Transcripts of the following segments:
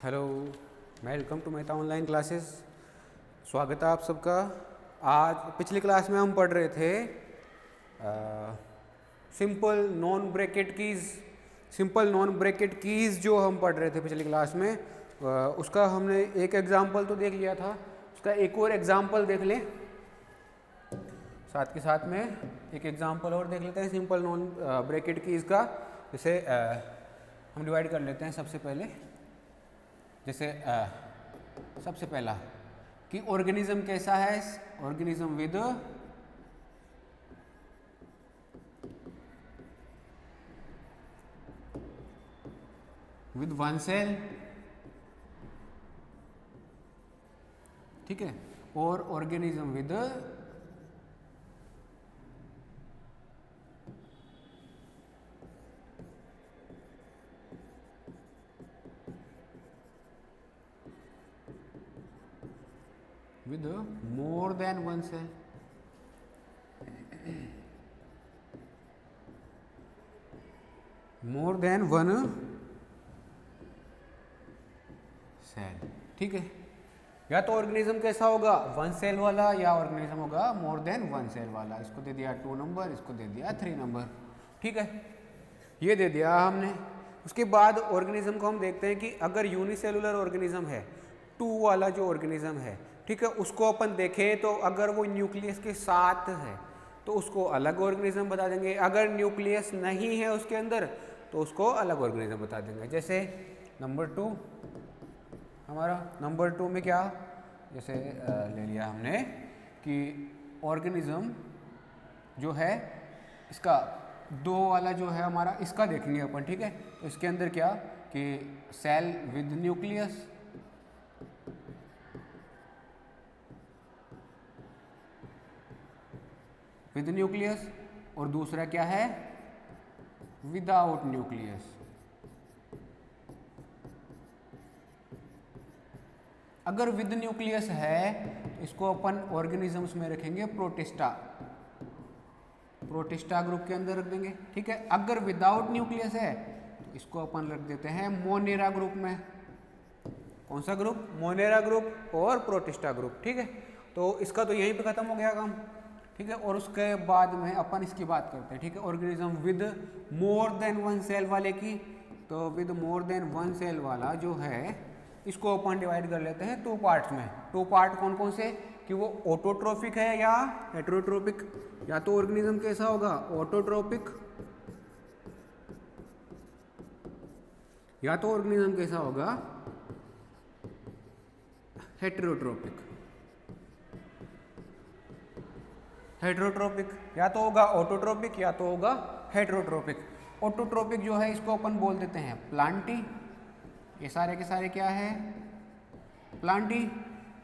Hello, welcome to Mehta online classes. स्वागत है आप सबका। आज पिछली क्लास में हम पढ़ रहे थे सिंपल नॉन ब्रैकेट कीज़ जो हम पढ़ रहे थे पिछली क्लास में। उसका हमने एक एग्जाम्पल तो देख लिया था, उसका एक और एग्जाम्पल देख लें। साथ के साथ में एक एग्जाम्पल और देख लेते हैं सिंपल नॉन ब्रैकेट कीज़ का। जैसे हम डिवाइड कर लेते हैं सबसे पहले। जैसे सबसे पहला कि ऑर्गेनिज्म कैसा है, ऑर्गेनिज्म विद वन सेल, ठीक है, और organism with more than one cell. More than one cell, ठीक है। या तो ऑर्गेनिज्म कैसा होगा, वन सेल वाला, या ऑर्गेनिज्म होगा मोर देन वन सेल वाला। इसको दे दिया 2 नंबर, इसको दे दिया 3 नंबर, ठीक है, ये दे दिया हमने। उसके बाद ऑर्गेनिज्म को हम देखते हैं कि अगर यूनिसेलुलर ऑर्गेनिज्म है, 2 वाला जो ऑर्गेनिज्म है, ठीक है, उसको अपन देखें तो अगर वो न्यूक्लियस के साथ है तो उसको अलग ऑर्गेनिज्म बता देंगे। अगर न्यूक्लियस नहीं है उसके अंदर तो उसको अलग ऑर्गेनिज्म बता देंगे। जैसे नंबर 2 हमारा, नंबर 2 में क्या, जैसे ले लिया हमने कि ऑर्गेनिज्म जो है इसका 2 वाला जो है हमारा, इसका देखेंगे अपन, ठीक है। तो इसके अंदर क्या कि सेल विद न्यूक्लियस, और दूसरा क्या है, विदाउट न्यूक्लियस। अगर विद न्यूक्लियस है तो इसको अपन ऑर्गेनिजम्स में रखेंगे प्रोटिस्टा ग्रुप के अंदर रख देंगे, ठीक है। अगर विदाउट न्यूक्लियस है तो इसको अपन रख देते हैं मोनेरा ग्रुप में। कौन सा ग्रुप, मोनेरा ग्रुप और प्रोटिस्टा ग्रुप, ठीक है। तो इसका तो यहीं पे खत्म हो गया काम, ठीक है। और उसके बाद में अपन इसकी बात करते हैं, ठीक है, organism with more than one cell वाले की। तो with more than one cell वाला जो है इसको अपन डिवाइड कर लेते हैं 2 पार्ट्स में। 2 पार्ट कौन कौन से, कि वो ऑटोट्रोफिक है या हेटेरोट्रोपिक। या तो ऑर्गेनिज्म कैसा होगा, ऑटोट्रोपिक, या तो ऑर्गेनिज्म कैसा होगा, हेटेरोट्रोपिक। या तो होगा ऑटोट्रोपिक या तो होगा हेटेरोट्रोपिक। ऑटोट्रोपिक जो है इसको अपन बोल देते हैं प्लांटी। ये सारे के सारे क्या है, प्लांटी।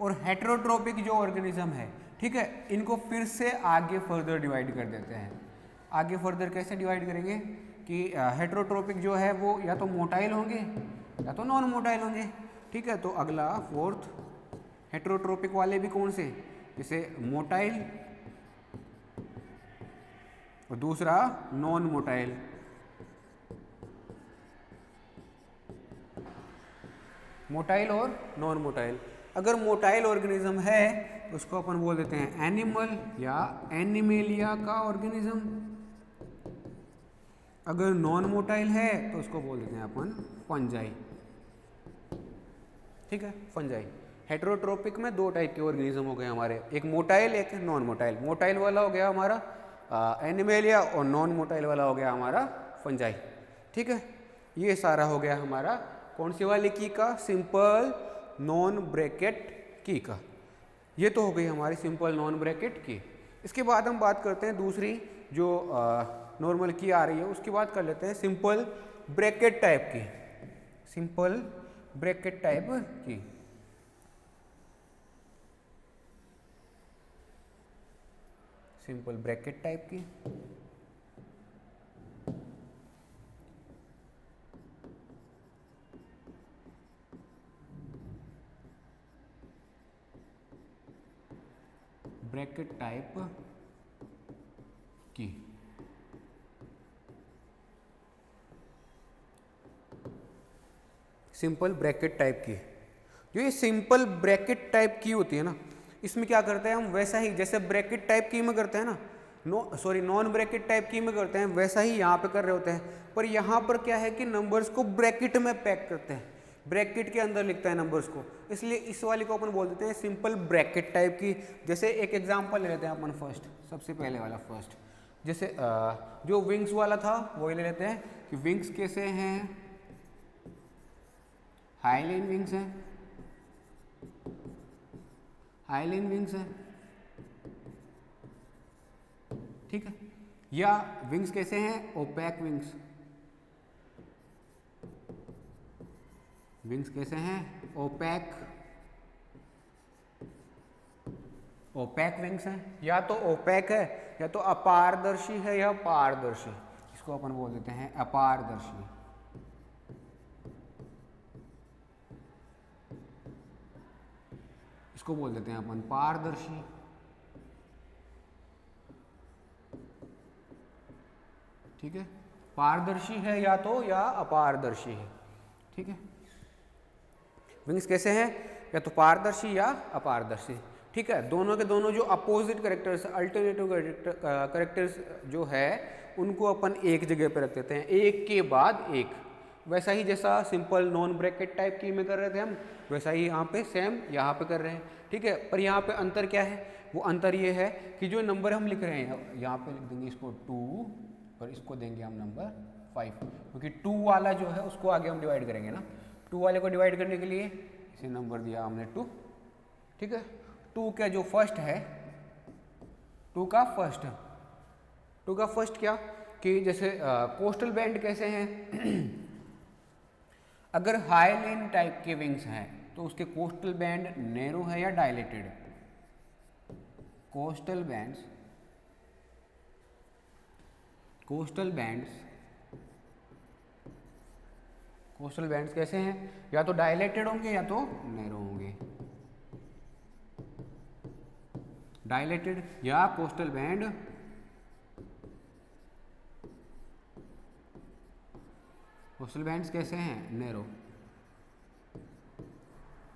और हेटेरोट्रोपिक जो ऑर्गेनिज्म है, ठीक है, इनको फिर से आगे फर्दर डिवाइड कर देते हैं। आगे फर्दर कैसे डिवाइड करेंगे कि हेटेरोट्रोपिक जो है वो या तो मोटाइल होंगे या तो नॉन मोटाइल होंगे, ठीक है। तो अगला 4th, हेटेरोट्रोपिक वाले भी कौन से, जैसे मोटाइल, और दूसरा नॉन मोटाइल। मोटाइल और नॉन मोटाइल। अगर मोटाइल ऑर्गेनिज्म है तो उसको अपन बोल देते हैं एनिमल या एनिमेलिया का ऑर्गेनिज्म। अगर नॉन मोटाइल है तो उसको बोल देते हैं अपन फंजाई, ठीक है, फंजाई। हेटेरोट्रोपिक में 2 टाइप के ऑर्गेनिज्म हो गए हमारे, एक मोटाइल एक नॉन मोटाइल। मोटाइल वाला हो गया हमारा एनिमेलिया और नॉन मोटाइल वाला हो गया हमारा फंजाई, ठीक है। ये सारा हो गया हमारा कौन सी वाली की का, सिंपल नॉन ब्रैकेट की का। ये तो हो गई हमारी सिंपल नॉन ब्रैकेट की। इसके बाद हम बात करते हैं दूसरी जो नॉर्मल की आ रही है, उसकी बात कर लेते हैं सिंपल ब्रैकेट टाइप की। सिंपल ब्रैकेट टाइप की, सिंपल ब्रैकेट टाइप की। ब्रैकेट टाइप की सिंपल ब्रैकेट टाइप की। जो ये सिंपल ब्रैकेट टाइप की होती है ना, इसमें क्या करते हैं हम, वैसा ही जैसे ब्रैकेट टाइप की में करते हैं ना, नॉन ब्रैकेट टाइप की में करते हैं, वैसा ही यहाँ पे कर रहे होते हैं। पर यहाँ पर क्या है कि नंबर्स को ब्रैकेट में पैक करते हैं, ब्रैकेट के अंदर लिखता है नंबर्स को, इसलिए इस वाली को अपन बोल देते हैं सिंपल ब्रैकेट टाइप की। जैसे एक एग्जांपल ले लेते हैं अपन फर्स्ट, सबसे पहले वाला फर्स्ट, जैसे जो विंग्स वाला था वही ले लेते हैं कि विंग्स कैसे हैं, हाईलाइन विंग्स हैं, हाईलाइन विंग्स हैं, ठीक है। या विंग्स कैसे हैं, ओपैक विंग्स, विंग्स कैसे हैं, ओपैक, ओपैक विंग्स हैं। या तो ओपैक है, या तो अपारदर्शी है, या पारदर्शी, इसको अपन बोल देते हैं अपारदर्शी। इसको बोल देते हैं अपन पारदर्शी, ठीक है। पारदर्शी है या तो, या अपारदर्शी है, ठीक है। विंग्स कैसे हैं, या तो पारदर्शी या अपारदर्शी, ठीक है। दोनों के दोनों जो अपोजिट करेक्टर्स, अल्टरनेटिव करेक्टर्स जो है, उनको अपन एक जगह पे रख देते हैं, एक के बाद एक। वैसा ही जैसा सिंपल नॉन ब्रैकेट टाइप की में कर रहे थे हम, वैसा ही यहाँ पे सेम यहाँ पे कर रहे हैं, ठीक है। पर यहाँ पे अंतर क्या है, वो अंतर ये है कि जो नंबर हम लिख रहे हैं, यहाँ पे लिख देंगे इसको 2 और इसको देंगे हम नंबर 5, क्योंकि 2 वाला जो है उसको आगे हम डिवाइड करेंगे ना। 2 वाले को डिवाइड करने के लिए इसे नंबर दिया हमने 2, ठीक है। 2 का जो फर्स्ट है, 2 का फर्स्ट, 2 का फर्स्ट क्या कि जैसे कोस्टल बैंड कैसे हैं अगर हाईलाइन टाइप के विंग्स हैं तो उसके कोस्टल बैंड नैरो है या dilated. Coastal bands, coastal bands, coastal bands कैसे हैं, या तो डायलेटेड होंगे या तो नैरो होंगे। डायलेटेड या कोस्टल बैंड, कोस्टल बैंड्स कैसे हैं, नैरो,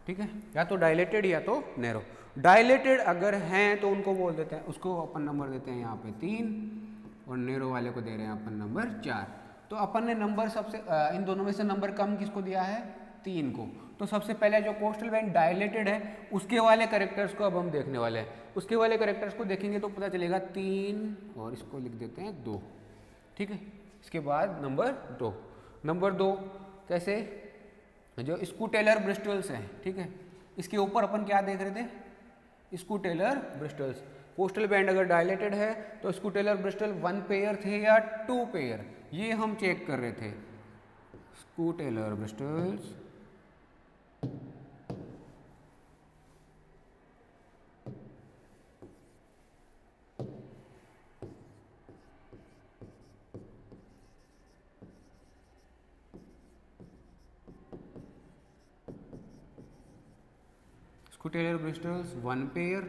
ठीक है। या तो डायलेटेड या तो नैरो। डायलेटेड अगर हैं तो उनको बोल देते हैं, उसको अपन नंबर देते हैं यहाँ पे 3, और नैरो वाले को दे रहे हैं अपन नंबर 4। तो अपन ने नंबर सबसे इन दोनों में से नंबर कम किसको दिया है, 3 को। तो सबसे पहले जो कोस्टल बैंड डायलेटेड है उसके वाले करेक्टर्स को अब हम देखने वाले हैं। उसके वाले करेक्टर्स को देखेंगे तो पता चलेगा 3, और इसको लिख देते हैं 2, ठीक है। इसके बाद नंबर 2, नंबर 2 कैसे, जो स्कूटेलर ब्रिस्टल्स हैं, ठीक है। इसके ऊपर अपन क्या देख रहे थे, स्कूटेलर ब्रिस्टल्स। कोस्टल बैंड अगर डायलेटेड है तो स्कूटेलर ब्रिस्टल 1 पेयर थे या 2 पेयर, ये हम चेक कर रहे थे। स्कूटेलर ब्रिस्टल्स, स्कूटेलर ब्रिस्टल्स 1 पेयर,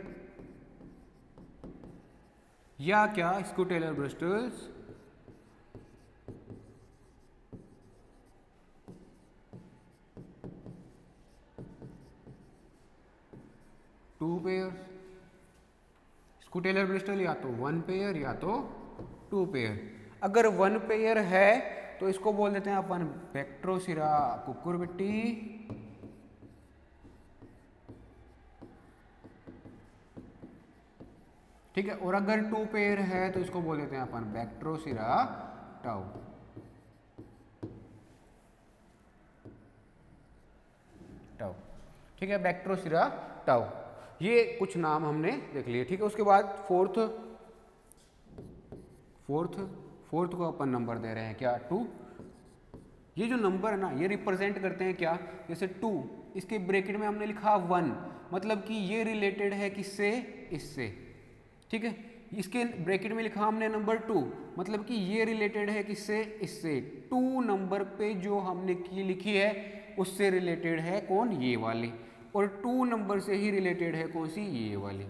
या क्या स्कूटेलर ब्रिस्टल्स 2 पेयर। स्कूटेलर ब्रिस्टल या तो 1 पेयर या तो 2 पेयर। अगर 1 पेयर है तो इसको बोल देते हैं अपन बैक्ट्रोसिरा कुकुरबिट्टी, ठीक है। और अगर 2 पेयर है तो इसको बोल देते हैं अपन बैक्ट्रोसिरा टाउ, टाउ, ठीक है। बैक्ट्रोसिरा टाउ, ये कुछ नाम हमने देख लिए, ठीक है। उसके बाद फोर्थ को अपन नंबर दे रहे हैं क्या, 2। ये जो नंबर है ना, ये रिप्रेजेंट करते हैं क्या, जैसे 2, इसके ब्रैकेट में हमने लिखा 1, मतलब कि ये रिलेटेड है किससे, इससे, ठीक है। इसके ब्रैकेट में लिखा हमने नंबर 2, मतलब कि ये रिलेटेड है किससे, इससे। 2 नंबर पे जो हमने की लिखी है उससे रिलेटेड है कौन, ये वाली, और 2 नंबर से ही रिलेटेड है कौन सी, ये वाली,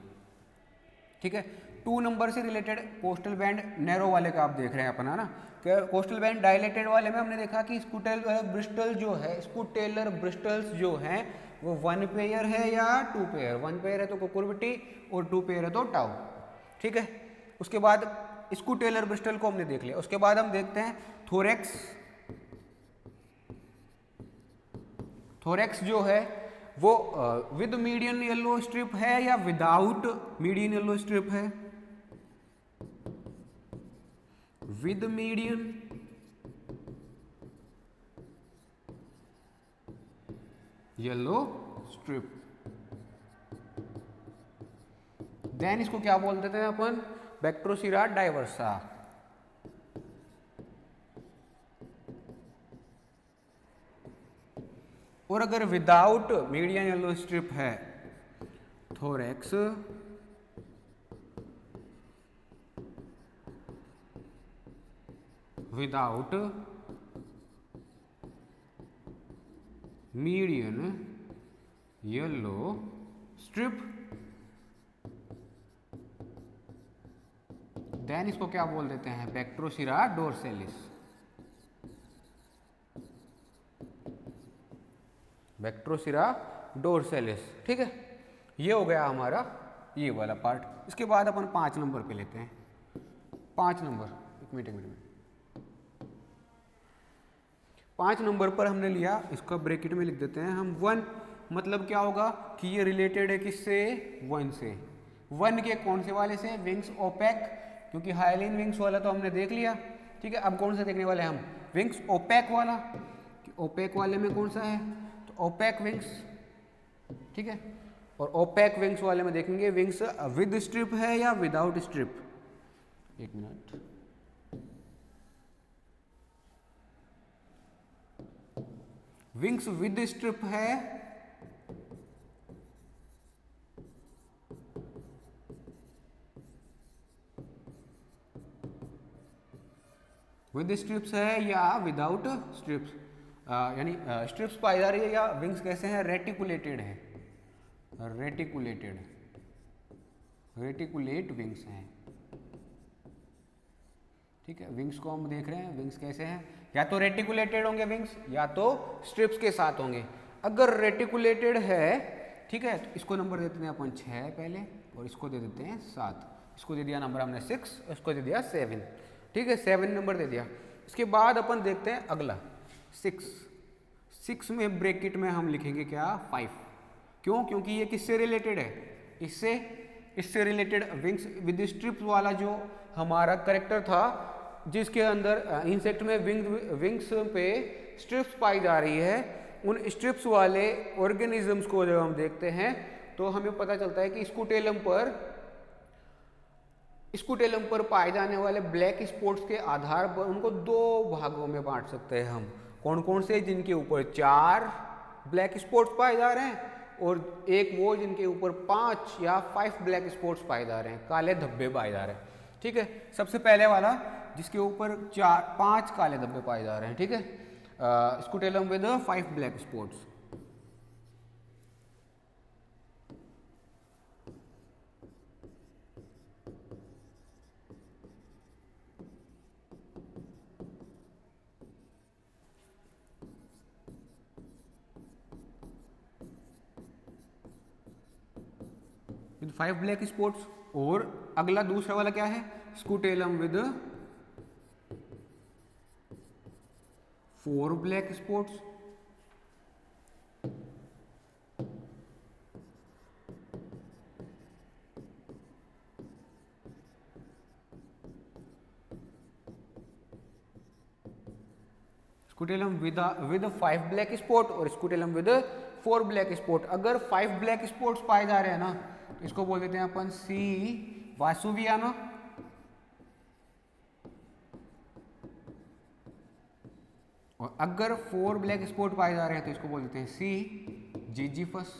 ठीक है। 2 नंबर से रिलेटेड कोस्टल बैंड नैरो वाले का आप देख रहे हैं अपन, है ना। कोस्टल बैंड डायलेटेड वाले में हमने देखा कि स्कूटेलर ब्रिस्टल जो है, स्कूटेलर ब्रिस्टल्स जो हैं वो 1 पेयर है या 2 पेयर। 1 पेयर है तो कुकुरबिटी और 2 पेयर है तो टाउ। ठीक है, उसके बाद स्कूटेलर ब्रिस्टल को हमने देख लिया। उसके बाद हम देखते हैं थोरेक्स। थोरेक्स जो है वो विद मीडियन येलो स्ट्रिप है या विदाउट मीडियन येलो स्ट्रिप है? With median yellow strip. Then इसको क्या बोलते थे अपन? Bactrocera diversa. और अगर विदाउट मीडियन येलो स्ट्रिप है thorax without median yellow strip, then इसको क्या बोल देते हैं? बैक्ट्रोसिरा डोर्सेलिस। बैक्ट्रोसिरा डोर्सेलिस। ठीक है, ये हो गया हमारा ये वाला पार्ट। इसके बाद अपन 5 नंबर पे लेते हैं। 5 नंबर, एक मिनट 5 नंबर पर हमने लिया, इसका ब्रैकेट में लिख देते हैं हम 1। मतलब क्या होगा कि ये रिलेटेड है किससे? 1 से। 1 के कौन से वाले से? विंग्स ओपेक, क्योंकि हाइलिन विंग्स वाला तो हमने देख लिया। ठीक है, अब कौन सा देखने वाले हैं हम? विंग्स ओपेक वाला। ओपेक वाले में कौन सा है? तो ओपेक विंग्स। ठीक है, और ओपेक विंग्स वाले में देखेंगे विंग्स विद स्ट्रिप है या विदाउट स्ट्रिप। एक मिनट, विंग्स विद स्ट्रिप है विद स्ट्रिप्स है या विदाउट स्ट्रिप्स, यानी स्ट्रिप्स पाई जा रही है या विंग्स कैसे हैं? रेटिकुलेटेड है। रेटिकुलेट विंग्स हैं। ठीक है, विंग्स को हम देख रहे हैं, विंग्स कैसे हैं? या तो रेटिकुलेटेड होंगे विंग्स या तो स्ट्रिप्स के साथ होंगे। अगर रेटिकुलेटेड है, ठीक है, तो इसको नंबर देते हैं अपन 6 पहले, और इसको दे देते हैं 7। इसको दे दिया नंबर हमने 6, इसको दे दिया 7। ठीक है, 7 नंबर दे दिया। इसके बाद अपन देखते हैं अगला 6 में ब्रैकेट में हम लिखेंगे क्या? 5। क्यों? क्योंकि ये किससे रिलेटेड है? इससे रिलेटेड विंग्स विद स्ट्रिप्स वाला जो हमारा करेक्टर था, जिसके अंदर इंसेक्ट में विंग्स पे स्ट्रिप्स पाई जा रही है, उन स्ट्रिप्स वाले ऑर्गेनिजम्स को जब हम देखते हैं तो हमें पता चलता है कि स्कूटेलम पर पाए जाने वाले ब्लैक स्पॉट्स के आधार पर उनको 2 भागों में बांट सकते हैं हम। कौन कौन से? जिनके ऊपर 4 ब्लैक स्पॉट्स पाए जा रहे हैं, और एक वो जिनके ऊपर 5 या 5 ब्लैक स्पॉट्स पाए जा रहे हैं, काले धब्बे पाए जा रहे हैं। ठीक है, सबसे पहले वाला जिसके ऊपर 5 काले धब्बे पाए जा रहे हैं। ठीक है, scutellum with 5 black spots. With 5 black spots. और अगला दूसरा वाला क्या है? Scutellum with 4 black spots. Scutellum with 5 black spot और स्कूटेलम विद 4 ब्लैक स्पॉट। अगर 5 ब्लैक स्पॉट्स पाए जा रहे हैं ना, इसको बोल देते हैं अपन सी वासुवियाना। और अगर 4 ब्लैक स्पॉट पाए जा रहे हैं तो इसको बोल देते हैं सी जिजीफस।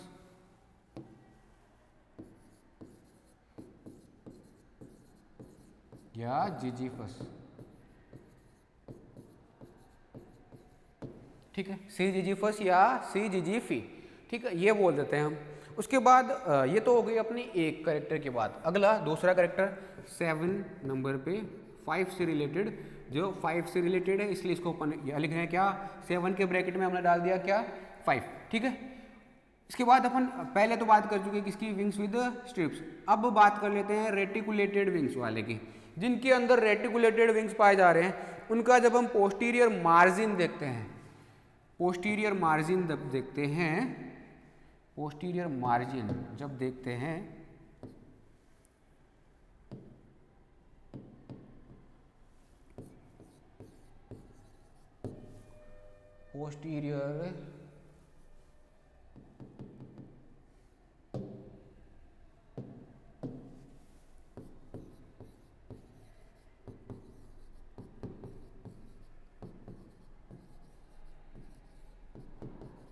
या जिजीफस। ठीक है, सी जिजीफस या सी जिजीफी। ठीक है, ये बोल देते हैं हम। उसके बाद ये तो हो गई अपनी एक करेक्टर के बाद। अगला दूसरा करेक्टर 7 नंबर पे 5 से रिलेटेड जो 5 से रिलेटेड है, इसलिए इसको अपन यह लिख रहे हैं क्या, 7 के ब्रैकेट में हमने डाल दिया क्या 5, ठीक है। इसके बाद अपन पहले तो बात कर चुके हैं किसकी, विंग्स विद स्ट्रिप्स। अब बात कर लेते हैं रेटिकुलेटेड विंग्स वाले की। जिनके अंदर रेटिकुलेटेड विंग्स पाए जा रहे हैं उनका जब हम पोस्टीरियर मार्जिन देखते हैं, पोस्टीरियर मार्जिन जब देखते हैं, पोस्टीरियर मार्जिन जब देखते हैं, पोस्टीरियर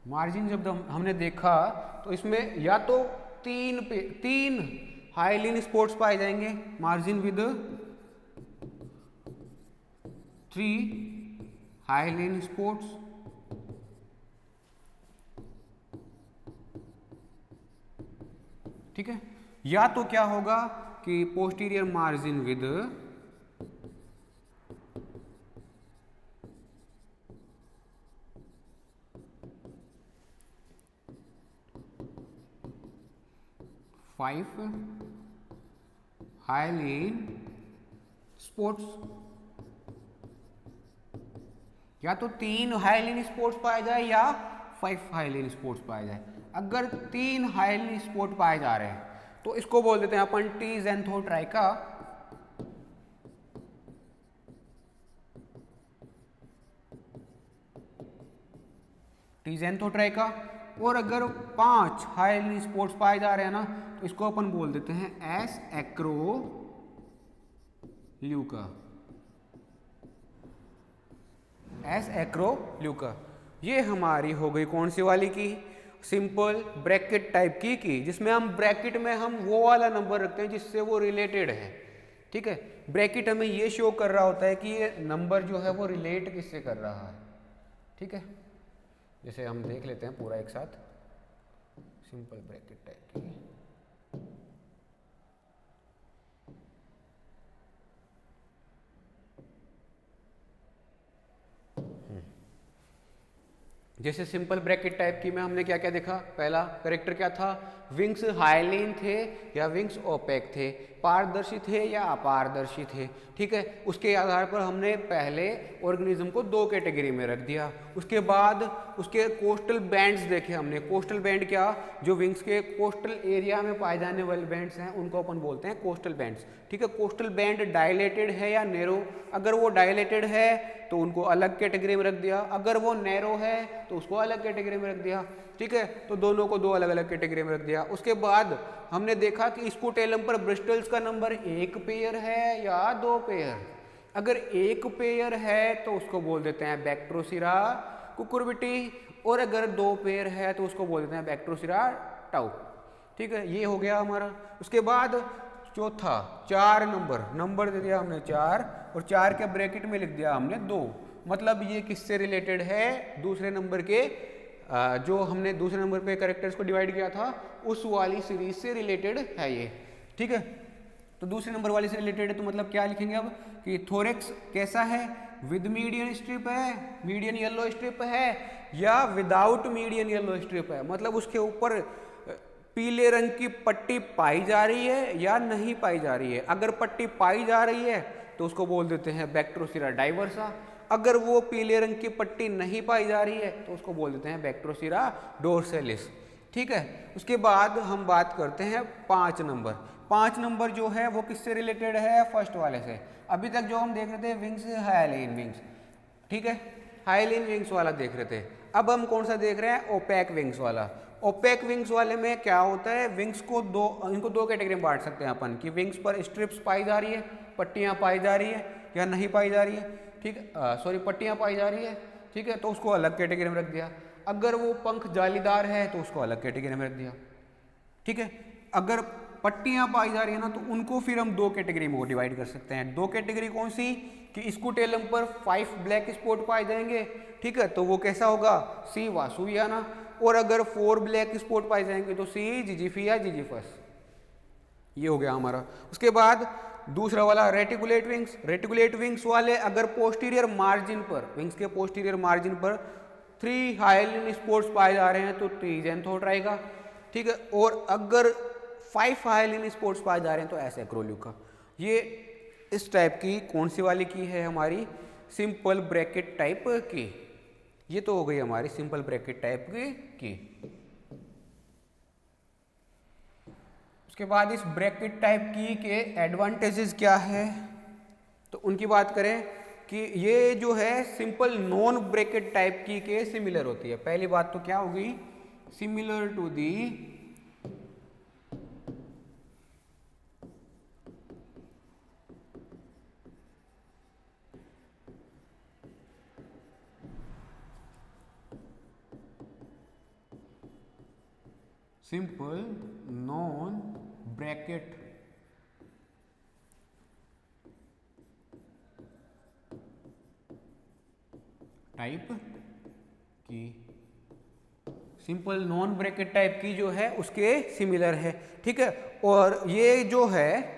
मार्जिन जब हमने देखा तो इसमें या तो तीन हाइलिन स्पोर्ट्स पाए जाएंगे, मार्जिन विद 3 हाइलिन स्पोर्ट्स, ठीक है। या तो क्या होगा कि posterior margin with 5 hyaline sports, या तो 3 हाइलिन स्पोर्ट्स पाए जाए या 5 हाइलिन स्पोर्ट्स पाए जाए। अगर 3 हाइलिन स्पोर्ट पाए जा रहे हैं तो इसको बोल देते हैं अपन टी ज़ेंथोट्राइका, टी ज़ेंथोट्राइका। और अगर 5 हाइलिन स्पोर्ट्स पाए जा रहे हैं ना तो इसको अपन बोल देते हैं एस एक्रोल्यूका, एस एक्रोल्यूका। ये हमारी हो गई कौन सी वाली की, सिंपल ब्रैकेट टाइप की जिसमें हम ब्रैकेट में हम वो वाला नंबर रखते हैं जिससे वो रिलेटेड है, ठीक है। ब्रैकेट हमें ये शो कर रहा होता है कि ये नंबर जो है वो रिलेट किससे कर रहा है, ठीक है। जैसे हम देख लेते हैं पूरा एक साथ, सिंपल ब्रैकेट टाइप की। जैसे सिंपल ब्रैकेट टाइप की में हमने क्या क्या देखा, पहला कैरेक्टर क्या था, विंग्स हाइलिन थे या विंग्स ओपेक थे, पारदर्शी थे या अपारदर्शी थे, ठीक है। उसके आधार पर हमने पहले ऑर्गेनिज्म को 2 कैटेगरी में रख दिया। उसके बाद उसके कोस्टल बैंड्स देखे हमने। कोस्टल बैंड क्या, जो विंग्स के कोस्टल एरिया में पाए जाने वाले बैंड्स हैं उनको अपन बोलते हैं कोस्टल बैंड्स, ठीक है। कोस्टल बैंड डायलेटेड है या नैरो, अगर वो डायलेटेड है तो उनको अलग कैटेगरी में रख दिया, अगर वो नैरो है तो उसको अलग कैटेगरी में रख दिया, ठीक है। तो दोनों को 2 अलग अलग कैटेगरी में रख दिया। उसके बाद हमने देखा कि स्कूटेलम पर ब्रिस्टल्स का नंबर 1 पेयर है या 2 पेयर। अगर 1 पेयर है तो उसको बोल देते हैं बैक्ट्रोसिरा कुकुरबिटी, और अगर 2 पेयर है तो उसको बोल देते हैं बैक्ट्रोसिरा टाउ, ठीक है। ये हो गया हमारा। उसके बाद चौथा 4 नंबर दे दिया हमने 4, और 4 के ब्रैकेट में लिख दिया हमने 2। मतलब ये किससे रिलेटेड है, दूसरे नंबर के जो हमने दूसरे नंबर पे कैरेक्टर्स को डिवाइड किया था उस वाली सीरीज से रिलेटेड है ये, ठीक है। तो दूसरे नंबर वाली से रिलेटेड है तो मतलब क्या लिखेंगे अब कि थोरेक्स कैसा है, विद मीडियन स्ट्रिप है, मीडियन येलो स्ट्रिप है, या विदाउट मीडियन येलो स्ट्रिप है। मतलब उसके ऊपर पीले रंग की पट्टी पाई जा रही है या नहीं पाई जा रही है। अगर पट्टी पाई जा रही है तो उसको बोल देते हैं बैक्ट्रोसिरा डाइवर्सा, अगर वो पीले रंग की पट्टी नहीं पाई जा रही है तो उसको बोल देते हैं बैक्ट्रोसिरा डोर्सेलिस, ठीक है। उसके बाद हम बात करते हैं 5 नंबर। 5 नंबर जो है वो किससे रिलेटेड है, फर्स्ट वाले से। अभी तक जो हम देख रहे थे विंग्स हाइलिन विंग्स, ठीक है, हाइलिन विंग्स वाला देख रहे थे। अब हम कौन सा देख रहे हैं, ओपेक विंग्स वाला। ओपेक विंग्स वाले में क्या होता है, विंग्स को इनको 2 कैटेगरी में बांट सकते हैं अपन कि विंग्स पर स्ट्रिप्स पाई जा रही है, पट्टियां पाई जा रही है या नहीं पाई जा रही है, ठीक है, सॉरी पट्टियां पाई जा रही है, ठीक है, तो उसको अलग कैटेगरी में रख दिया। अगर वो पंख जालीदार है तो उसको अलग कैटेगरी में रख दिया, ठीक है। अगर पट्टियां पाई जा रही है ना तो उनको फिर हम 2 कैटेगरी में डिवाइड कर सकते हैं। 2 कैटेगरी कौन सी, कि स्कूटेलम पर 5 ब्लैक स्पॉट पाए जाएंगे, ठीक है, तो वो कैसा होगा, सी वासुवियाना। और अगर 4 ब्लैक स्पॉट पाए जाएंगे तो सी जिजीफिया जिजीफस, ये हो गया हमारा। उसके बाद दूसरा वाला रेटिकुलेट विंग्स। रेटिकुलेट विंग्स वाले अगर पोस्टीरियर मार्जिन पर, विंग्स के पोस्टीरियर मार्जिन पर 3 हाइलिन स्पोर्स पाए जा रहे हैं तो 3 ज़ेनथोड रहेगा, ठीक है। और अगर 5 हाइलिन स्पोर्स पाए जा रहे हैं तो ऐसे एक्रोल्यूका। ये इस टाइप की कौन सी वाली की है हमारी, सिंपल ब्रैकेट टाइप की। ये तो हो गई हमारी सिंपल ब्रैकेट टाइप की। उसके बाद इस ब्रैकेट टाइप की के एडवांटेजेस क्या है, तो उनकी बात करें कि ये जो है सिंपल नॉन ब्रैकेट टाइप की के सिमिलर होती है। पहली बात तो क्या होगी, similar to the simple non bracket type की, सिंपल नॉन ब्रैकेट टाइप की जो है उसके सिमिलर है, ठीक है। और ये जो है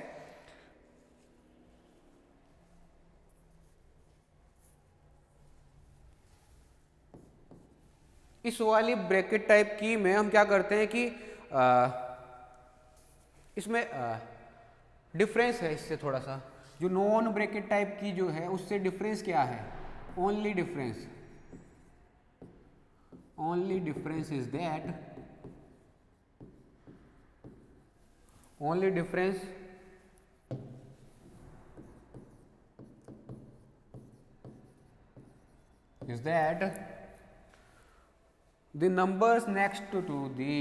इस वाली ब्रैकेट टाइप की में हम क्या करते हैं कि इसमें डिफरेंस है इससे थोड़ा सा। जो नॉन ब्रैकेट टाइप की जो है उससे डिफरेंस क्या है, only difference is that, only difference is that the numbers next to the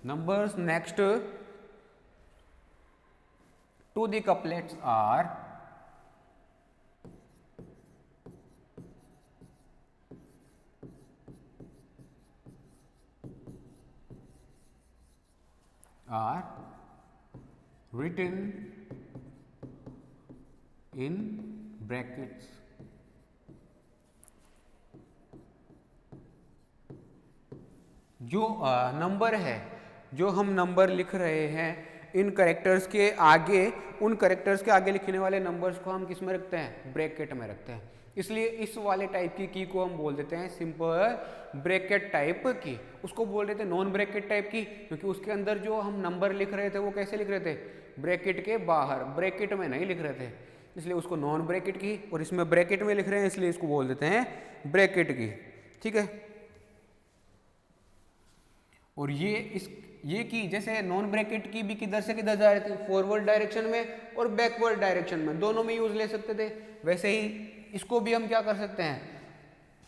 numbers next to the couplets are written in brackets. जो नंबर है, जो हम नंबर लिख रहे हैं इन करेक्टर्स के आगे, उन करेक्टर्स के आगे लिखने वाले नंबर्स को हम किस में रखते हैं, ब्रैकेट में रखते हैं। इसलिए इस वाले टाइप की को हम बोल देते हैं सिंपल ब्रैकेट टाइप की। उसको बोल रहे थे नॉन ब्रैकेट टाइप की, क्योंकि उसके अंदर जो हम नंबर लिख रहे थे वो कैसे लिख रहे थे, ब्रैकेट के बाहर, ब्रैकेट में नहीं लिख रहे थे, इसलिए उसको नॉन ब्रैकेट की। और इसमें ब्रैकेट में लिख रहे हैं इसलिए इसको बोल देते हैं ब्रैकेट की, ठीक है। और ये की जैसे नॉन ब्रैकेट की भी किधर से किधर जा रही थी, फॉरवर्ड डायरेक्शन में और बैकवर्ड डायरेक्शन में, दोनों में यूज ले सकते थे। वैसे ही इसको भी हम क्या कर सकते हैं,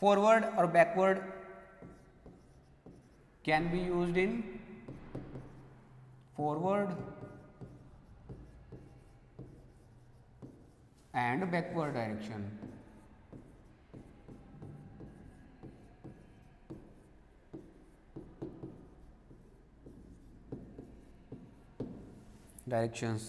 फॉरवर्ड और backward can be used in forward and backward direction. directions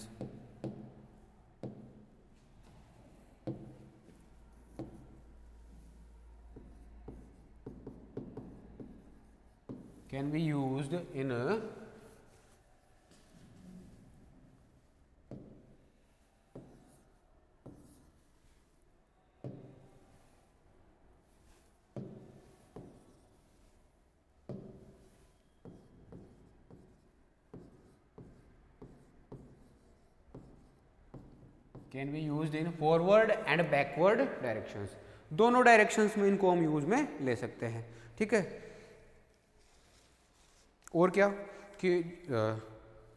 can be used in a can be used in forward and backward directions, दोनों डायरेक्शंस में इनको हम यूज में ले सकते हैं, ठीक है। और क्या कि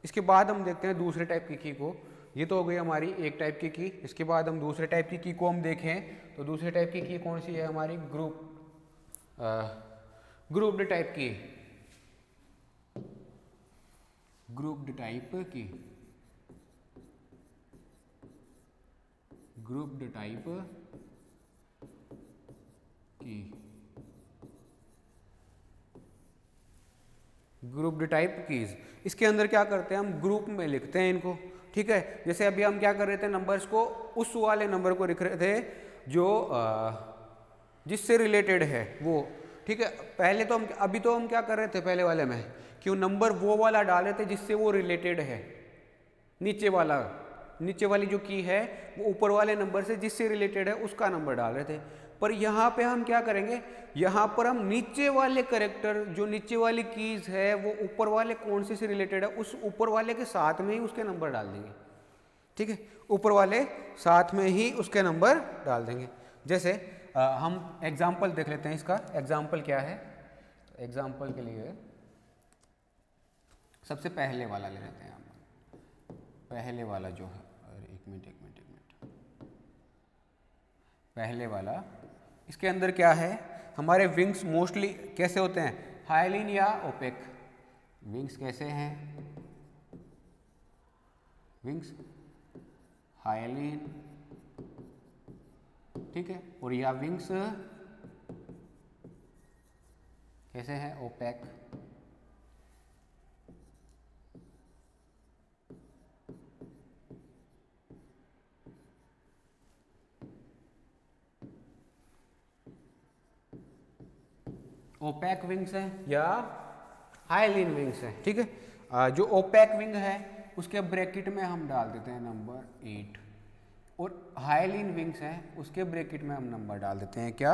इसके बाद हम देखते हैं दूसरे टाइप की को। ये तो हो गई हमारी एक टाइप की। इसके बाद हम दूसरे टाइप की को हम देखें तो दूसरे टाइप की कौन सी है हमारी, ग्रुप्ड टाइप की, ग्रुप्ड टाइप की, ग्रुप्ड टाइप की, ग्रुप्ड टाइप कीज। इसके अंदर क्या करते हैं हम, ग्रुप में लिखते हैं इनको, ठीक है। जैसे अभी हम क्या कर रहे थे, नंबर्स को उस वाले नंबर को लिख रहे थे जो जिससे रिलेटेड है वो, ठीक है। पहले तो हम, अभी तो हम क्या कर रहे थे पहले वाले में कि वो नंबर वो वाला डाल रहे थे जिससे वो रिलेटेड है, नीचे वाला, नीचे वाली जो की है वो ऊपर वाले नंबर से जिससे रिलेटेड है उसका नंबर डाल रहे थे। पर यहाँ पे हम क्या करेंगे, यहाँ पर हम नीचे वाले करेक्टर, जो नीचे वाली कीज है वो ऊपर वाले कौन से रिलेटेड है उस ऊपर वाले के साथ में ही उसके नंबर डाल देंगे, ठीक है। ऊपर वाले साथ में ही उसके नंबर डाल देंगे। जैसे हम एग्जाम्पल देख लेते हैं इसका। एग्जाम्पल क्या है, एग्जाम्पल के लिए सबसे पहले वाला ले लेते हैं हम, पहले वाला जो है, अरे एक मिनट, पहले वाला, इसके अंदर क्या है, हमारे विंग्स मोस्टली कैसे होते हैं, हाइलिन या ओपेक। विंग्स कैसे हैं, विंग्स हाइलिन, ठीक है, और या विंग्स कैसे हैं, ओपेक। ओपेक विंग्स हैं या हाइलिन विंग्स हैं, ठीक है। जो ओपेक विंग है उसके ब्रैकेट में हम डाल देते हैं नंबर 8, और हाइलिन विंग्स हैं उसके ब्रैकेट में हम नंबर डाल देते हैं क्या,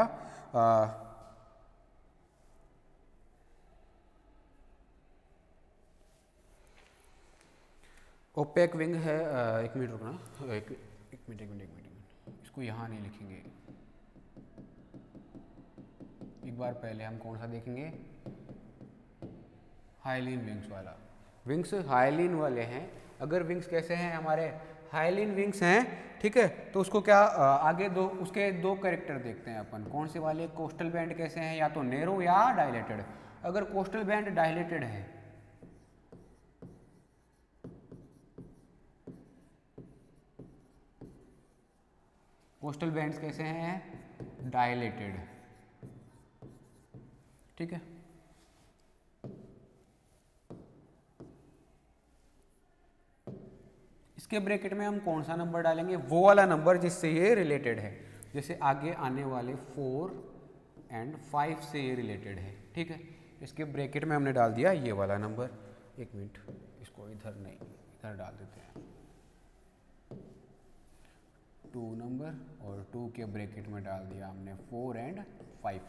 ओपेक विंग है, एक मिनट रुकना, एक मिनट, इसको यहाँ नहीं लिखेंगे, एक बार पहले हम कौन सा देखेंगे, हाइलिन विंग्स वाला। विंग्स हाइलिन वाले हैं, अगर विंग्स कैसे हैं हमारे, हाइलिन विंग्स हैं, ठीक है, तो उसको क्या आगे दो, उसके दो कैरेक्टर देखते हैं अपन, कौन से वाले, कोस्टल बैंड कैसे हैं, या तो नैरो या डायलेटेड। अगर कोस्टल बैंड डायलेटेड है, कोस्टल बैंड्स कैसे हैं, डायलेटेड, ठीक है। इसके ब्रैकेट में हम कौन सा नंबर डालेंगे, वो वाला नंबर जिससे ये रिलेटेड है। जैसे आगे आने वाले 4 एंड 5 से ये रिलेटेड है, ठीक है। इसके ब्रैकेट में हमने डाल दिया ये वाला नंबर, एक मिनट, इसको इधर नहीं, इधर डाल देते हैं 2 नंबर, और 2 के ब्रैकेट में डाल दिया हमने 4 एंड 5।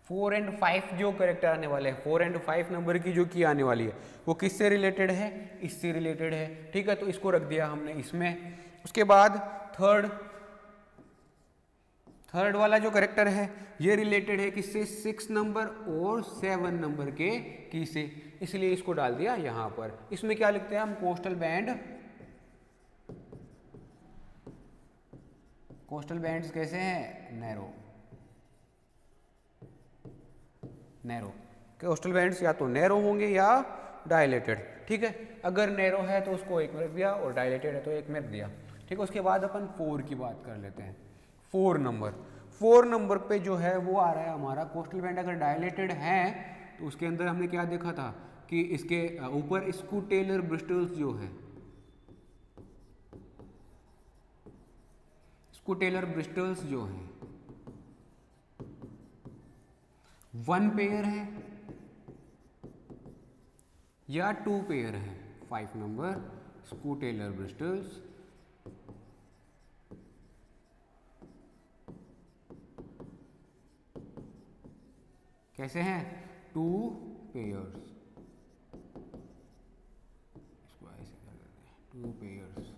4 एंड 5 जो करेक्टर आने वाले हैं, 4 एंड 5 नंबर की जो की आने वाली है वो किससे रिलेटेड है, इससे रिलेटेड है, ठीक है। तो इसको रख दिया हमने इसमें। उसके बाद थर्ड वाला जो करेक्टर है ये रिलेटेड है किससे, 6 नंबर और 7 नंबर के की से, इसलिए इसको डाल दिया यहाँ पर। इसमें क्या लिखते हैं हम, कोस्टल बैंड, कोस्टल बैंड्स कैसे हैं, नैरो, नैरो। कोस्टल बैंड्स या तो नैरो होंगे या डायलेटेड, ठीक है। अगर नैरो है तो उसको एक में रख दिया, और डायलेटेड है तो एक में रख दिया, ठीक है। उसके बाद अपन 4 की बात कर लेते हैं। 4 नंबर पे जो है वो आ रहा है हमारा कोस्टल बैंड, अगर डायलेटेड है तो उसके अंदर हमने क्या देखा था कि इसके ऊपर स्कू टेलर ब्रिस्टल्स जो है, स्कू टेलर ब्रिस्टल्स जो है 1 पेयर है या 2 पेयर है, 5 नंबर स्कू टेलर ब्रिस्टल्स, कैसे हैं, 2 पेयर्स, इसको ऐसे कर देते हैं 2 पेयर्स,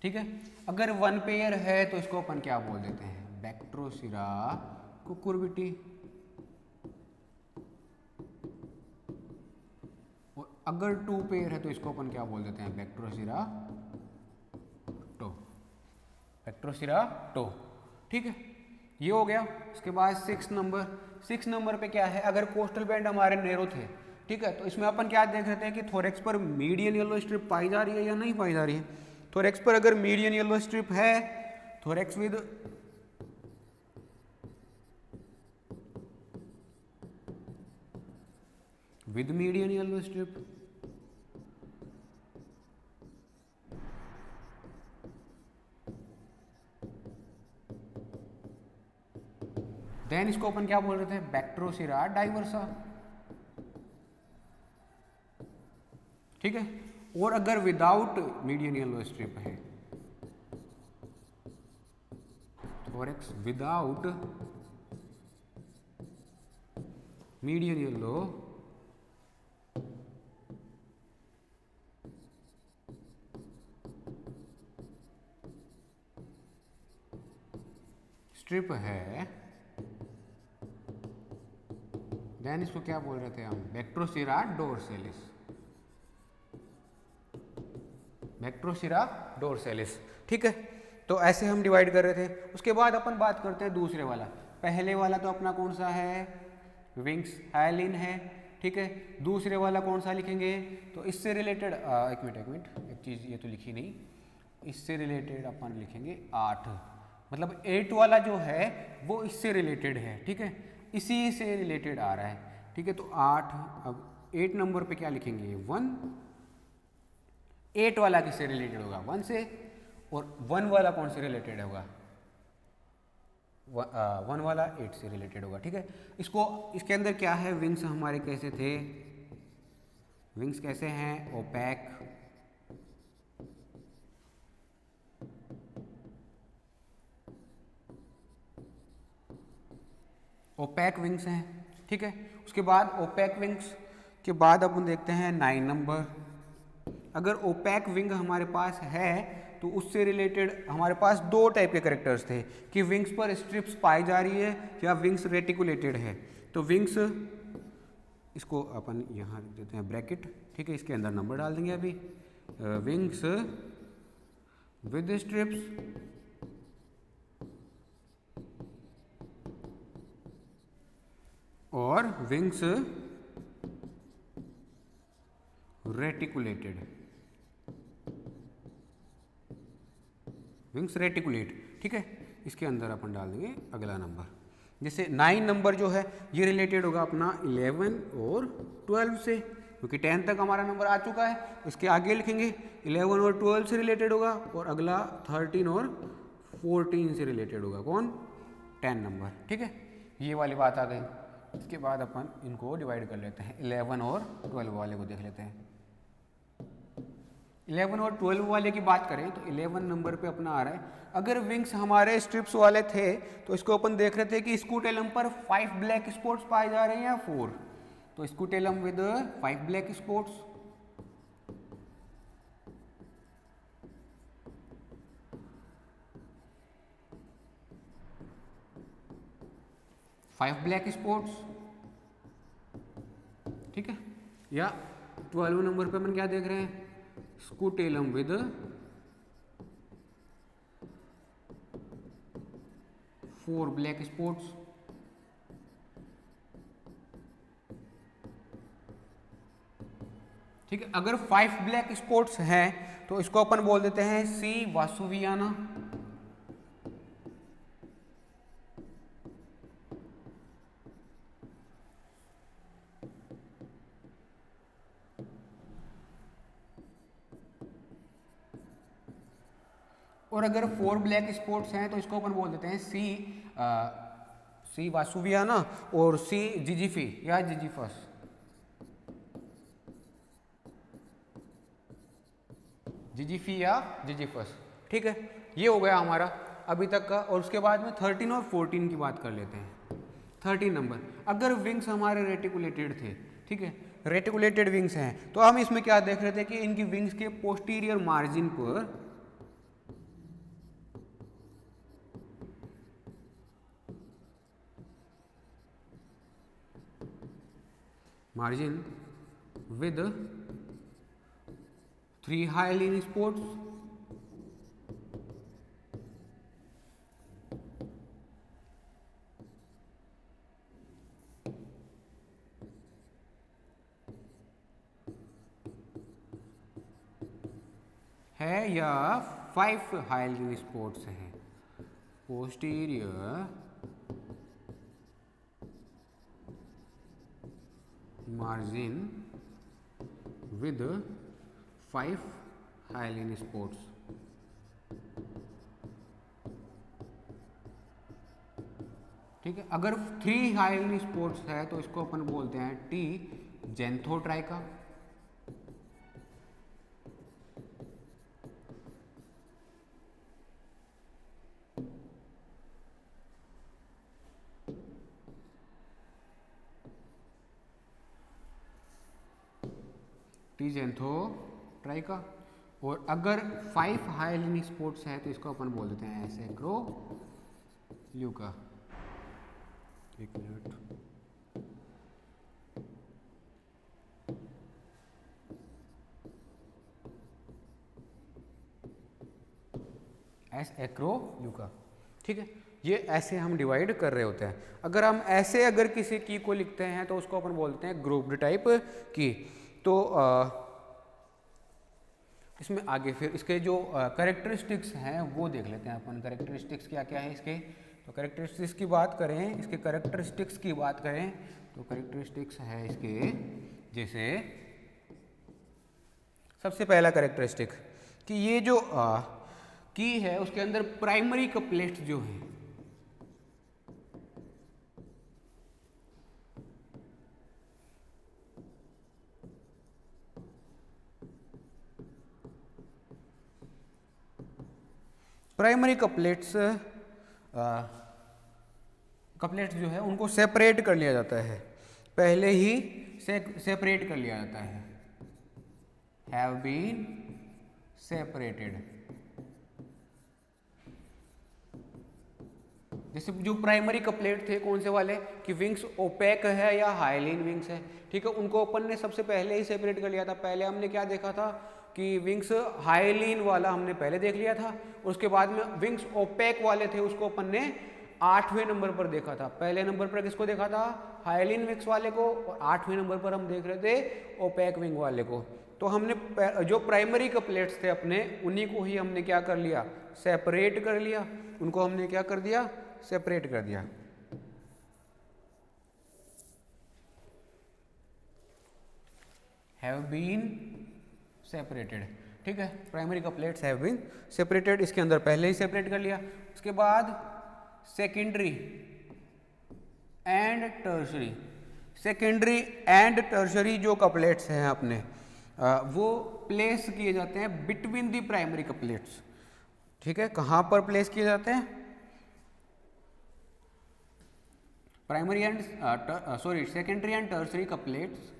ठीक है। अगर 1 पेयर है तो इसको अपन क्या बोल देते हैं, बैक्ट्रोसिरा कुकुरबिटी, और अगर 2 पेयर है तो इसको अपन क्या बोल देते हैं, बैक्ट्रोसिरा टो, बैक्ट्रोसिरा टो, ठीक है। ये हो गया। इसके बाद 6 नंबर पे क्या है, अगर कोस्टल बैंड हमारे नैरो थे, ठीक है, तो इसमें अपन क्या देख रहे हैं कि थोरेक्स पर मीडियन येलो स्ट्रिप पाई जा रही है या नहीं पाई जा रही है। थोरेक्स पर अगर मीडियन येलो स्ट्रिप है, thorax with median yellow strip, then इसको अपन क्या बोल रहे थे, बैक्ट्रोसिरा डाइवर्सा, ठीक है। और अगर विदाउट मीडियन येलो स्ट्रिप है, thorax without median yellow strip है, देन इसको क्या बोल रहे थे हम, बैक्ट्रोसिरा डोर्सेलिस, बैक्ट्रोसिरा डोर्सेलिस, ठीक है। तो ऐसे हम डिवाइड कर रहे थे। उसके बाद अपन बात करते हैं दूसरे वाला। पहले वाला तो अपना कौन सा है, विंग्स हाइलिन है, ठीक है। दूसरे वाला कौन सा लिखेंगे, तो इससे रिलेटेड एक मिनट एक चीज़ ये तो लिखी नहीं, इससे रिलेटेड अपन लिखेंगे 8, मतलब 8 वाला जो है वो इससे रिलेटेड है, ठीक है, इसी से रिलेटेड आ रहा है, ठीक है। तो 8, अब 8 नंबर पे क्या लिखेंगे, 1, 8 वाला किससे रिलेटेड होगा, 1 से, और 1 वाला कौन से रिलेटेड होगा, 1 वाला 8 से रिलेटेड होगा, ठीक है। इसको इसके अंदर क्या है, विंग्स हमारे कैसे थे, विंग्स कैसे हैं, ओपैक, ओपैक विंग्स हैं, ठीक है। उसके बाद ओपैक विंग्स के बाद अपन देखते हैं 9 नंबर। अगर ओपैक विंग हमारे पास है तो उससे रिलेटेड हमारे पास 2 टाइप के कैरेक्टर्स थे कि विंग्स पर स्ट्रिप्स पाई जा रही है या विंग्स रेटिकुलेटेड है। तो विंग्स, इसको अपन यहाँ लिख देते हैं ब्रैकेट, ठीक है, इसके अंदर नंबर डाल देंगे अभी, विंग्स विद स्ट्रिप्स और विंग्स रेटिकुलेटेड, विंग्स रेटिकुलेट, ठीक है। इसके अंदर अपन डाल देंगे अगला नंबर। जैसे 9 नंबर जो है ये रिलेटेड होगा अपना 11 और 12 से, क्योंकि 10 तक हमारा नंबर आ चुका है। इसके आगे लिखेंगे 11 और 12 से रिलेटेड होगा, और अगला 13 और 14 से रिलेटेड होगा, कौन, 10 नंबर, ठीक है। ये वाली बात आ गई। इसके बाद अपन इनको डिवाइड कर लेते हैं, 11 और 12 वाले को देख लेते हैं। 11 और 12 वाले की बात करें तो 11 नंबर पे अपना आ रहा है, अगर विंग्स हमारे स्ट्रिप्स वाले थे तो इसको अपन देख रहे थे कि स्कूटेलम पर 5 ब्लैक स्पॉट्स पाए जा रहे हैं या 4, तो scutellum with 5 black spots, five black spots, ठीक है। या 12 नंबर पे अपन क्या देख रहे हैं, स्कूटेलम विद 4 ब्लैक स्पॉट्स, ठीक है। अगर 5 ब्लैक स्पॉट्स हैं तो इसको अपन बोल देते हैं सी वासुवियाना, और अगर 4 ब्लैक स्पॉट्स हैं तो इसको अपन बोल देते हैं सी वासुवियाना और सी जिजिफी या जिजिफस, जिजिफी या जिजिफस, ठीक है। ये हो गया हमारा अभी तक का। और उसके बाद में 13 और 14 की बात कर लेते हैं। 13 नंबर, अगर विंग्स हमारे रेटिकुलेटेड थे, ठीक है, रेटिकुलेटेड विंग्स हैं, तो हम इसमें क्या देख रहे थे कि इनकी विंग्स के पोस्टीरियर मार्जिन पर margin with 3 hyaline spots, है या 5 hyaline spots हैं, posterior margin with 5 hyaline spots, ठीक है। अगर 3 हाइलिन स्पोर्ट्स है तो इसको अपन बोलते हैं टी जेंथोट्राइका। टी जेंथोट्राइका। और अगर 5 हाइलिन स्पोर्ट्स है तो इसको अपन बोल देते हैं एसेक्रोल्यूका। एक मिनट, एसेक्रोल्यूका। ठीक है, ये ऐसे हम डिवाइड कर रहे होते हैं। अगर हम ऐसे अगर किसी की को लिखते हैं तो उसको अपन बोलते हैं ग्रुप्ड टाइप की। तो इसमें आगे फिर इसके जो करेक्टरिस्टिक्स हैं वो देख लेते हैं अपन। करेक्टरिस्टिक्स क्या क्या है इसके। तो करेक्टरिस्टिक्स की बात करें, इसके करेक्टरिस्टिक्स की बात करें तो करेक्टरिस्टिक्स है इसके, जैसे सबसे पहला करेक्टरिस्टिक कि ये जो की है उसके अंदर प्राइमरी कपलेट्स जो हैं प्राइमरी कपलेट्स जो है उनको सेपरेट कर लिया जाता है, पहले ही सेपरेट कर लिया जाता है, हैव बीन सेपरेटेड। जैसे जो प्राइमरी कपलेट थे कौन से वाले कि विंग्स ओपेक है या हाइलिन विंग्स है, ठीक है, उनको अपन ने सबसे पहले ही सेपरेट कर लिया था। पहले हमने क्या देखा था कि विंग्स हाइलिन वाला हमने पहले देख लिया था, उसके बाद में विंग्स ओपेक वाले थे उसको अपन ने 8वें नंबर पर देखा था। पहले नंबर पर किसको देखा था, हाइलिन विंग्स वाले को, और 8वें नंबर पर हम देख रहे थे ओपेक विंग वाले को। तो हमने जो प्राइमरी कपलेट्स थे अपने उन्हीं को ही हमने क्या कर लिया, सेपरेट कर लिया, उनको हमने क्या कर दिया, सेपरेट कर दिया। हैव बीन सेपरेटेड, ठीक है, primary couplets have been separated, इसके अंदर पहले ही सेपरेट कर लिया। उसके बाद secondary and tertiary, secondary and tertiary जो कपलेट्स हैं अपने वो प्लेस किए जाते हैं बिटवीन दी प्राइमरी कपलेट्स। ठीक है, कहाँ पर प्लेस किए जाते हैं, primary and secondary and tertiary couplets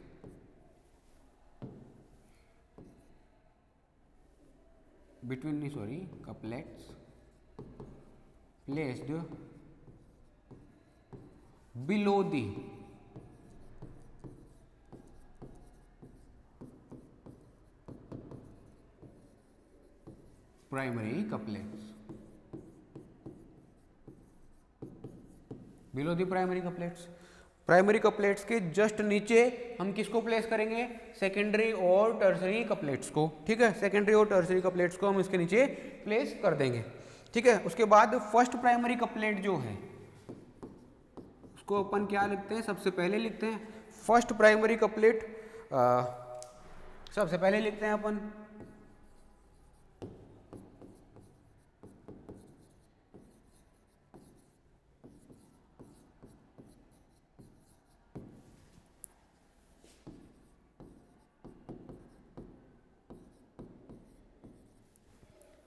between couplets placed below the primary couplets, below the primary couplets। Primary couplets के जस्ट नीचे हम किसको प्लेस करेंगे, सेकेंडरी और टर्सरी कपलेट्स को। ठीक है, सेकेंडरी और टर्सरी कपलेट्स को हम इसके नीचे प्लेस कर देंगे। ठीक है, उसके बाद फर्स्ट प्राइमरी कपलेट जो है उसको अपन क्या लिखते हैं, सबसे पहले लिखते हैं फर्स्ट प्राइमरी कपलेट, सबसे पहले लिखते हैं अपन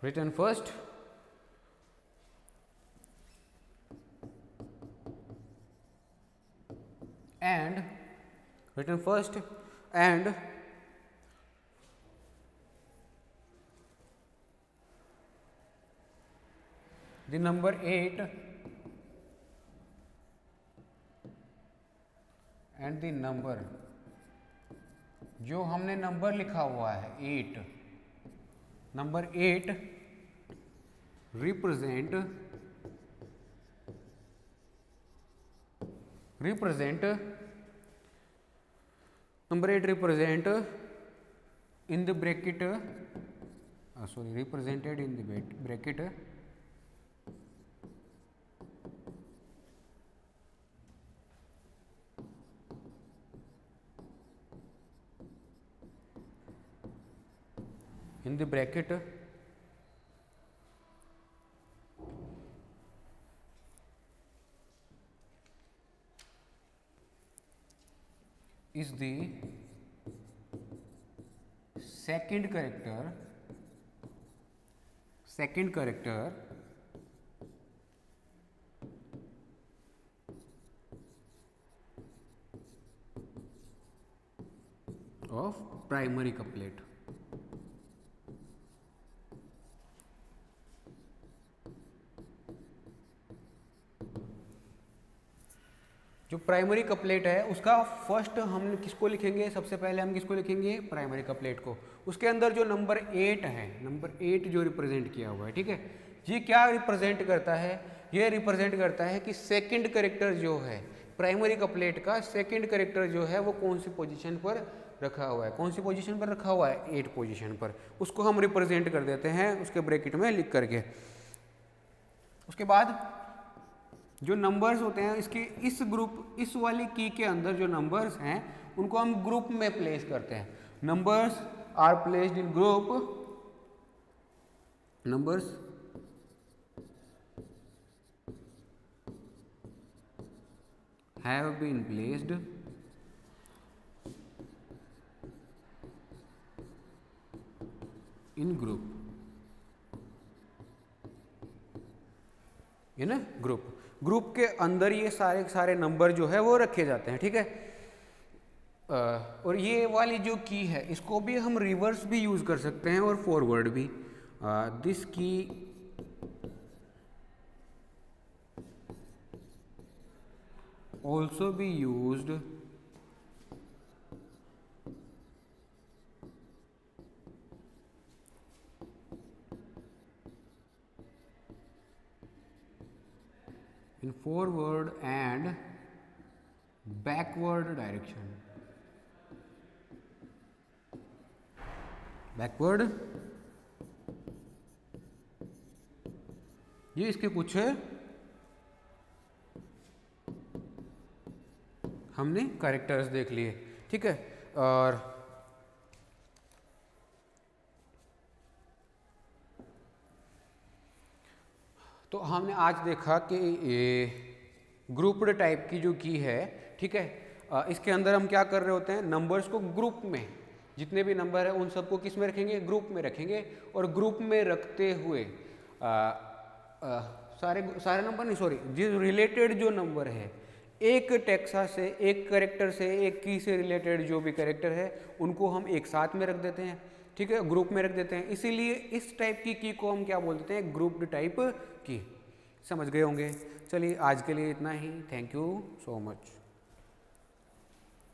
written first and written first and the number 8 and the number जो हमने नंबर लिखा हुआ है 8, number 8 represent number 8 represent in the bracket represented in the bracket in the bracket is the second character of primary couplet. जो primary couplet है उसका first हम किसको लिखेंगे, सबसे पहले हम किसको लिखेंगे, प्राइमरी कपलेट को। उसके अंदर जो नंबर 8 है, नंबर 8 जो रिप्रेजेंट किया हुआ है, ठीक है, ये क्या रिप्रेजेंट करता है, ये रिप्रेजेंट करता है कि सेकंड कैरेक्टर जो है प्राइमरी कपलेट का, सेकंड कैरेक्टर जो है वो कौन सी पोजीशन पर रखा हुआ है, कौन सी पोजीशन पर रखा हुआ है, 8 पोजीशन पर। उसको हम रिप्रेजेंट कर देते हैं उसके ब्रैकेट में लिख करके। उसके बाद जो नंबर्स होते हैं इसके इस ग्रुप, इस वाली की के अंदर जो नंबर्स हैं उनको हम ग्रुप में प्लेस करते हैं। Numbers are placed in group, numbers have been placed in group, है ना, ग्रुप के अंदर ये सारे सारे नंबर जो है वो रखे जाते हैं, ठीक है। और ये वाली जो की है इसको भी हम रिवर्स भी यूज कर सकते हैं और फॉरवर्ड भी। दिस की also be used in forward and backward direction, backward, ये इसके कुछ हमने कैरेक्टर्स देख लिए, ठीक है। और तो हमने आज देखा कि ग्रुप्ड टाइप की जो की है, ठीक है, इसके अंदर हम क्या कर रहे होते हैं, नंबर्स को ग्रुप में, जितने भी नंबर है उन सबको किस में रखेंगे, ग्रुप में रखेंगे। और ग्रुप में रखते हुए सारे नंबर नहीं, सॉरी, जो रिलेटेड जो नंबर है, एक टेक्सा से, एक कैरेक्टर से, एक की से रिलेटेड जो भी कैरेक्टर है उनको हम एक साथ में रख देते हैं, ठीक है, ग्रुप में रख देते हैं। इसीलिए इस टाइप की को हम क्या बोल देते हैं, ग्रुप्ड टाइप की। समझ गए होंगे। चलिए आज के लिए इतना ही। Thank you so much.